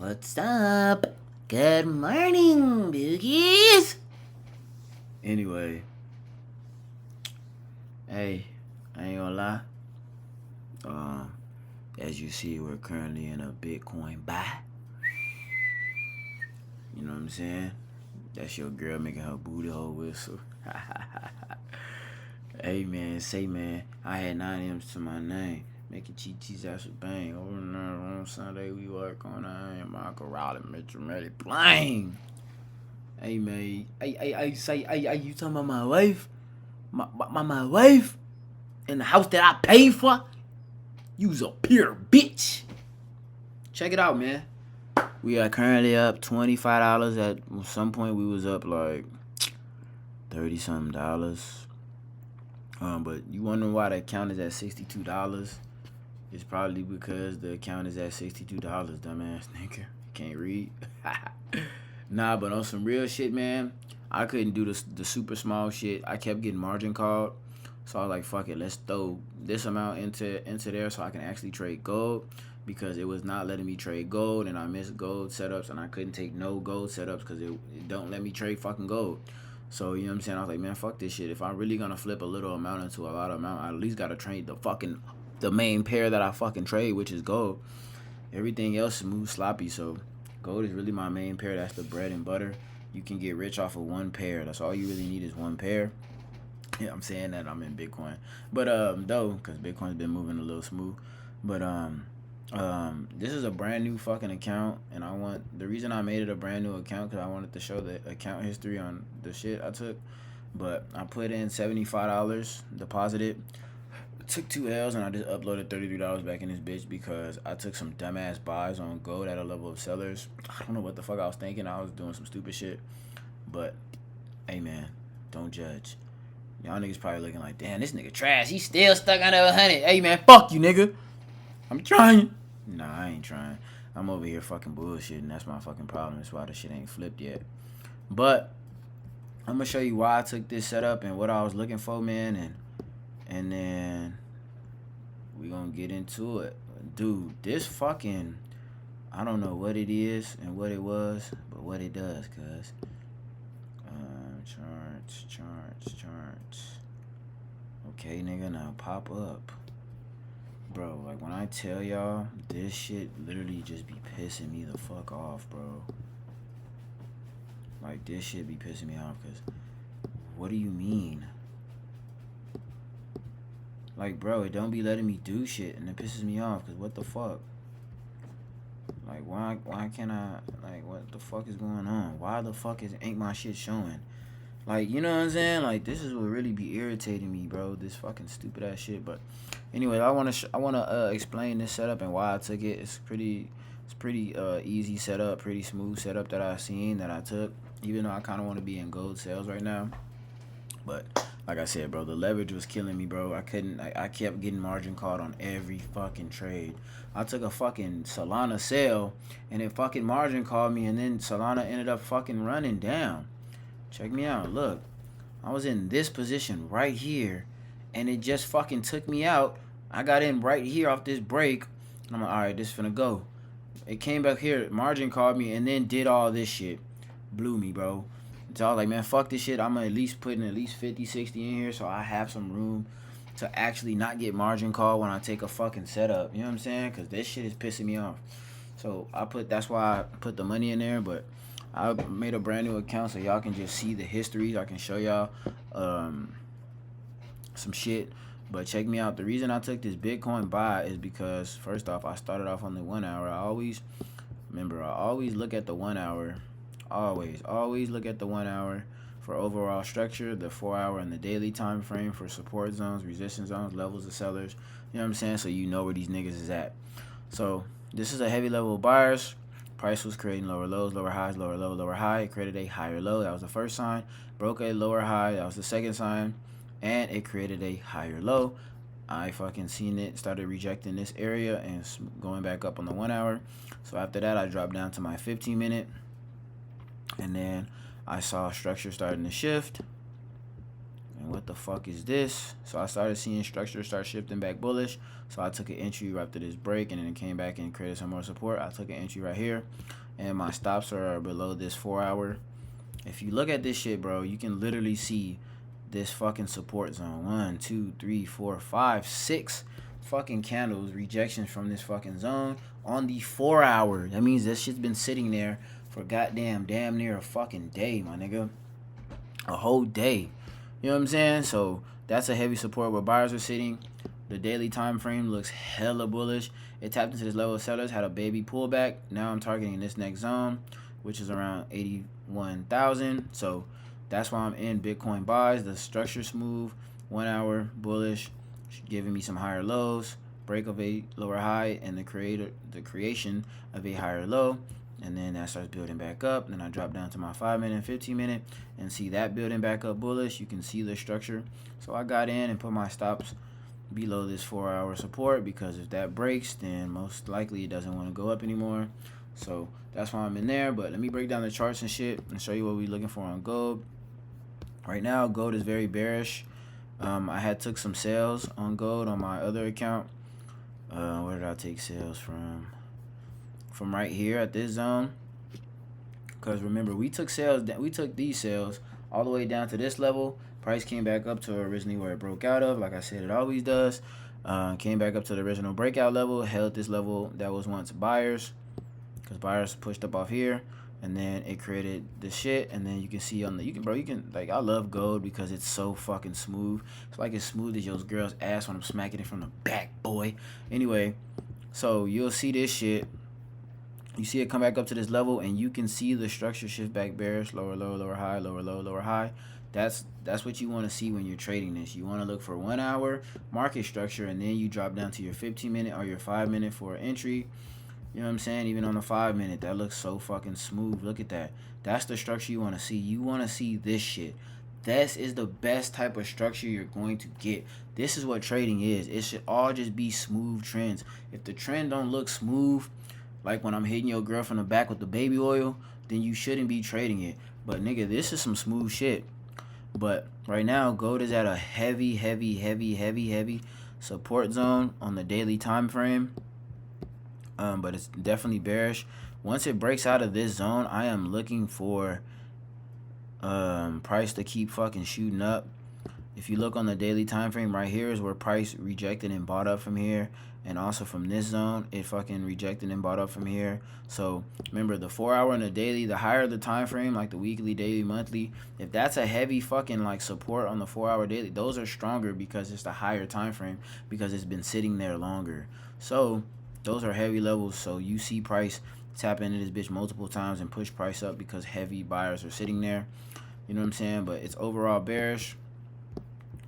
What's up? Good morning, Boogies. Anyway, hey, I ain't gonna lie. As you see, we're currently in a Bitcoin buy. You know what I'm saying? That's your girl making her booty hole whistle. Hey man, say man, I had 9 M's to my name. Making Chi-Chi's ass with bang. Over and on Sunday, we work on Michael Raleigh, Mitchell, Melly, blang. Hey man, hey, you talking about my wife? My wife? In the house that I paid for? You's a pure bitch. Check it out, man. We are currently up $25. At some point, we was up like 30 something dollars. But you wondering why the account is at $62? It's probably because the account is at $62, dumbass nigga. You can't read. Nah, but on some real shit, man, I couldn't do the super small shit. I kept getting margin called. So I was like, fuck it, let's throw this amount into there so I can actually trade gold, because it was not letting me trade gold, and I missed gold setups, and I couldn't take no gold setups because it don't let me trade fucking gold. So, you know what I'm saying? I was like, man, fuck this shit. If I'm really going to flip a little amount into a lot of amount, I at least got to trade the main pair that I fucking trade, which is gold. Everything else is smooth, sloppy. So, gold is really my main pair. That's the bread and butter. You can get rich off of one pair. That's all you really need is one pair. Yeah, I'm saying that I'm in Bitcoin. But, though, because Bitcoin's been moving a little smooth. But, this is a brand new fucking account, and the reason I made it a brand new account because I wanted to show the account history on the shit I took. But I put in $75, deposited, took 2 L's, and I just uploaded $33 back in this bitch because I took some dumbass buys on gold at a level of sellers. I don't know what the fuck I was thinking. I was doing some stupid shit. But hey man, don't judge. Y'all niggas probably looking like, damn, this nigga trash. He still stuck under 100. Hey man, fuck you, nigga. I'm trying. Nah, I ain't trying. I'm over here fucking bullshitting. That's my fucking problem. That's why the shit ain't flipped yet. But I'm gonna show you why I took this setup and what I was looking for, man, and then we gonna get into it. Dude, this fucking, I don't know what it is and what it was, but what it does, cuz. Charts. Okay, nigga, now pop up. Bro, like when I tell y'all, this shit literally just be pissing me the fuck off, bro. Like, this shit be pissing me off, because what do you mean? Like, bro, it don't be letting me do shit, and it pisses me off, because what the fuck? Like, why can't I, like, what the fuck is going on? Why the fuck ain't my shit showing? Like, you know what I'm saying? Like, this is what really be irritating me, bro. This fucking stupid ass shit. But anyway, I wanna explain this setup and why I took it. It's pretty easy setup, pretty smooth setup that I seen that I took. Even though I kind of want to be in gold sales right now, but like I said, bro, the leverage was killing me, bro. I kept getting margin called on every fucking trade. I took a fucking Solana sale, and it fucking margin called me, and then Solana ended up fucking running down. Check me out. Look, I was in this position right here, and it just fucking took me out. I got in right here off this break, and I'm like, all right, this finna go. It came back here, margin called me, and then did all this shit. Blew me, bro. So I was like, man, fuck this shit. I'm gonna at least put in at least 50, 60 in here so I have some room to actually not get margin called when I take a fucking setup. You know what I'm saying? Because this shit is pissing me off. So that's why I put the money in there, but I made a brand new account so y'all can just see the histories. I can show y'all some shit. But check me out. The reason I took this Bitcoin buy is because, first off, I started off on the 1 hour. I always look at the 1 hour. Always look at the 1 hour for overall structure, the 4 hour and the daily time frame for support zones, resistance zones, levels of sellers. You know what I'm saying? So you know where these niggas is at. So this is a heavy level of buyers. Price was creating lower lows, lower highs, lower low, lower high. It created a higher low. That was the first sign. Broke a lower high. That was the second sign. And it created a higher low. I fucking seen it, started rejecting this area and going back up on the 1 hour. So after that, I dropped down to my 15 minute. And then I saw structure starting to shift. And what the fuck is this? So I started seeing structure start shifting back bullish. So I took an entry right after this break, and then it came back and created some more support. I took an entry right here, and my stops are below this 4 hour. If you look at this shit, bro, you can literally see this fucking support zone. 1, 2, 3, 4, 5, 6 fucking candles, rejections from this fucking zone on the 4 hour. That means this shit's been sitting there for damn near a fucking day, my nigga. A whole day. You know what I'm saying? So that's a heavy support where buyers are sitting. The daily time frame looks hella bullish. It tapped into this level of sellers, had a baby pullback. Now I'm targeting this next zone, which is around 81,000. So that's why I'm in Bitcoin buys. The structure smooth, 1 hour bullish, giving me some higher lows, break of a lower high, and the creation of a higher low. And then that starts building back up. Then I drop down to my 5 minute and 15 minute and see that building back up bullish. You can see the structure. So I got in and put my stops below this 4 hour support, because if that breaks, then most likely it doesn't want to go up anymore. So that's why I'm in there. But let me break down the charts and shit and show you what we're looking for on gold. Right now, gold is very bearish. I had took some sales on gold on my other account. Where did I take sales from? From right here at this zone. Because remember, we took these sales all the way down to this level. Price came back up to originally where it broke out of, like I said it always does. Came back up to the original breakout level, held this level that was once buyers, because buyers pushed up off here, and then it created the shit. And then you can see on the like, I love gold because it's so fucking smooth. It's like as smooth as your girl's ass when I'm smacking it from the back, boy. Anyway, so you'll see this shit. You see it come back up to this level, and you can see the structure shift back bearish, lower low, lower high, lower low, lower high. That's what you want to see when you're trading this. You want to look for 1 hour market structure, and then you drop down to your 15 minute or your 5 minute for an entry. You know what I'm saying? Even on the 5 minute, that looks so fucking smooth. Look at that. That's the structure you want to see. You want to see this shit. This is the best type of structure you're going to get. This is what trading is. It should all just be smooth trends. If the trend don't look smooth, like when I'm hitting your girl from the back with the baby oil, then you shouldn't be trading it. But nigga, this is some smooth shit. But right now, gold is at a heavy support zone on the daily time frame. But it's definitely bearish. Once it breaks out of this zone, I am looking for price to keep fucking shooting up. If you look on the daily time frame, right here is where price rejected and bought up from here. And also from this zone, it fucking rejected and bought up from here. So remember, the 4 hour and the daily, the higher the time frame, like the weekly, daily, monthly, if that's a heavy fucking like support on the 4 hour daily, those are stronger because it's the higher time frame, because it's been sitting there longer. So those are heavy levels. So you see price tap into this bitch multiple times and push price up because heavy buyers are sitting there. You know what I'm saying? But it's overall bearish.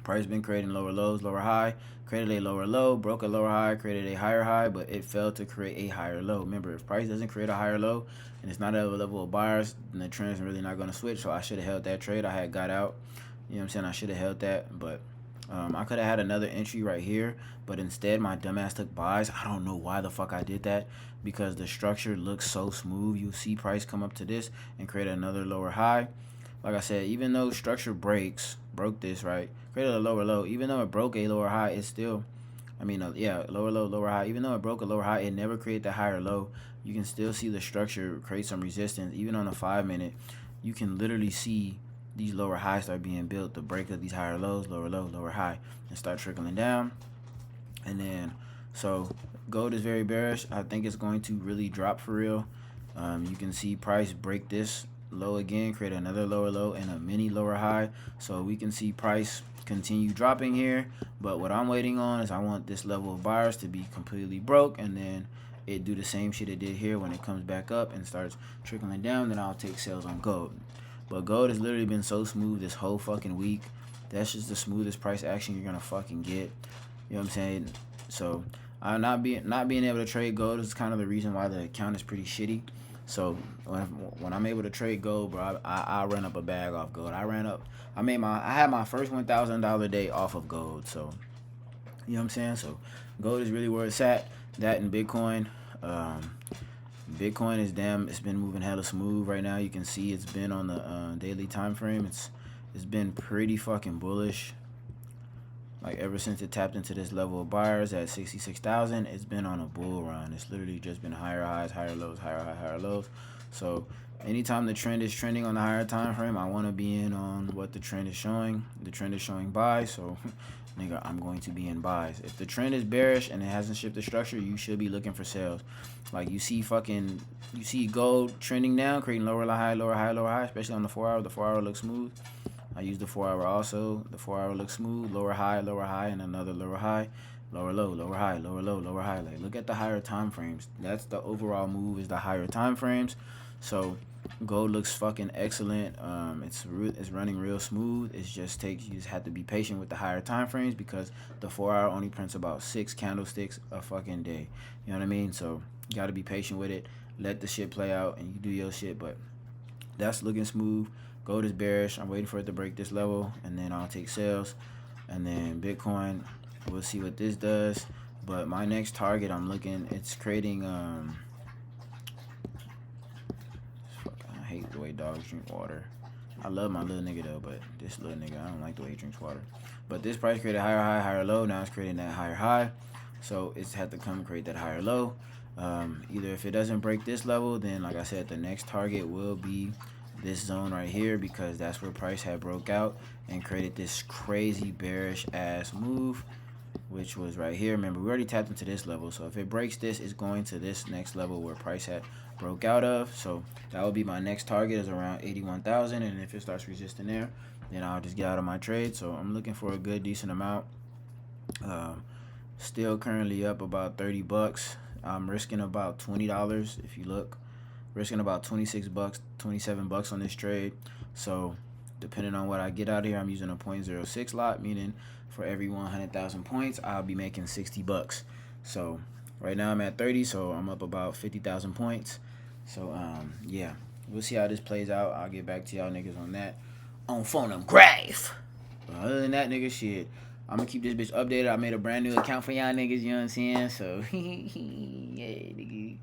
Price been creating lower lows, lower high, created a lower low, broke a lower high, created a higher high, but it failed to create a higher low. Remember, if price doesn't create a higher low and it's not at a level of buyers, then the trend's really not going to switch. So I should have held that trade. I had got out. You know what I'm saying? I should have held that, but I could have had another entry right here, but instead my dumbass took buys. I don't know why the fuck I did that, because the structure looks so smooth. You see price come up to this and create another lower high. Like I said, even though structure broke this, right? Created a lower low. Even though it broke a lower high, it's still, lower low, lower high. Even though it broke a lower high, it never created the higher low. You can still see the structure create some resistance. Even on the 5 minute, you can literally see these lower highs start being built, the break of these higher lows, lower low, lower high, and start trickling down. And then, so gold is very bearish. I think it's going to really drop for real. You can see price break this low again, create another lower low and a mini lower high. So we can see price continue dropping here. But what I'm waiting on is I want this level of buyers to be completely broke, and then it do the same shit it did here. When it comes back up and starts trickling down, then I'll take sales on gold. But gold has literally been so smooth this whole fucking week. That's just the smoothest price action you're gonna fucking get. You know what I'm saying? So not being able to trade gold is kind of the reason why the account is pretty shitty. So when I'm able to trade gold, bro, I run up a bag off gold. I had my first $1,000 day off of gold. So you know what I'm saying? So gold is really where it's at. That and Bitcoin. Bitcoin is it's been moving hella smooth right now. You can see it's been on the daily time frame. It's it's been pretty fucking bullish. Like ever since it tapped into this level of buyers at 66,000, it's been on a bull run. It's literally just been higher highs, higher lows, higher high, higher lows. So anytime the trend is trending on the higher time frame, I want to be in on what the trend is showing. The trend is showing buys, so nigga, I'm going to be in buys. If the trend is bearish and it hasn't shifted structure, you should be looking for sales. Like you see gold trending down, creating lower high, lower high, lower high, especially on the 4 hour. The 4 hour looks smooth. I use the 4 hour also. The 4 hour looks smooth. Lower high, and another lower high, lower low, lower high, lower low, lower high. Like look at the higher time frames. That's the overall move, is the higher time frames. So gold looks fucking excellent. It's running real smooth. You just have to be patient with the higher time frames because the 4 hour only prints about 6 candlesticks a fucking day. You know what I mean? So you gotta be patient with it. Let the shit play out and you do your shit. But that's looking smooth. Gold is bearish. I'm waiting for it to break this level, and then I'll take sales. And then Bitcoin, we'll see what this does. But my next target, it's creating. I hate the way dogs drink water. I love my little nigga though, but this little nigga, I don't like the way he drinks water. But this price created higher high, higher low. Now it's creating that higher high. So it's had to come create that higher low. Either if it doesn't break this level, then like I said, the next target will be this zone right here, because that's where price had broke out and created this crazy bearish ass move, which was right here. Remember, we already tapped into this level, so if it breaks this, it's going to this next level where price had broke out of. So that would be my next target, is around 81,000, and if it starts resisting there, then I'll just get out of my trade. So I'm looking for a good decent amount. Still currently up about 30 bucks. I'm risking about $20 if you look. Risking about 26 bucks, 27 bucks on this trade. So depending on what I get out of here, I'm using a 0.06 lot, meaning for every 100,000 points, I'll be making 60 bucks. So right now I'm at 30, so I'm up about 50,000 points. So yeah, we'll see how this plays out. I'll get back to y'all niggas on that on Phone Them Grave. But other than that, nigga, shit, I'm gonna keep this bitch updated. I made a brand new account for y'all niggas, you know what I'm saying? So yeah, nigga.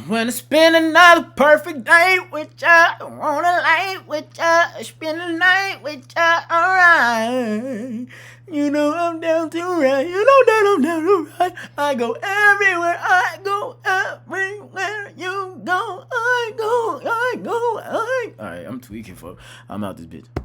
When I spend another perfect day with ya, I wanna lay with ya, spend the night with ya, alright. You know I'm down to ride, you know that I'm down to ride. I go everywhere, I go everywhere you go, I go. Alright, I'm tweaking, folks. I'm out this bitch.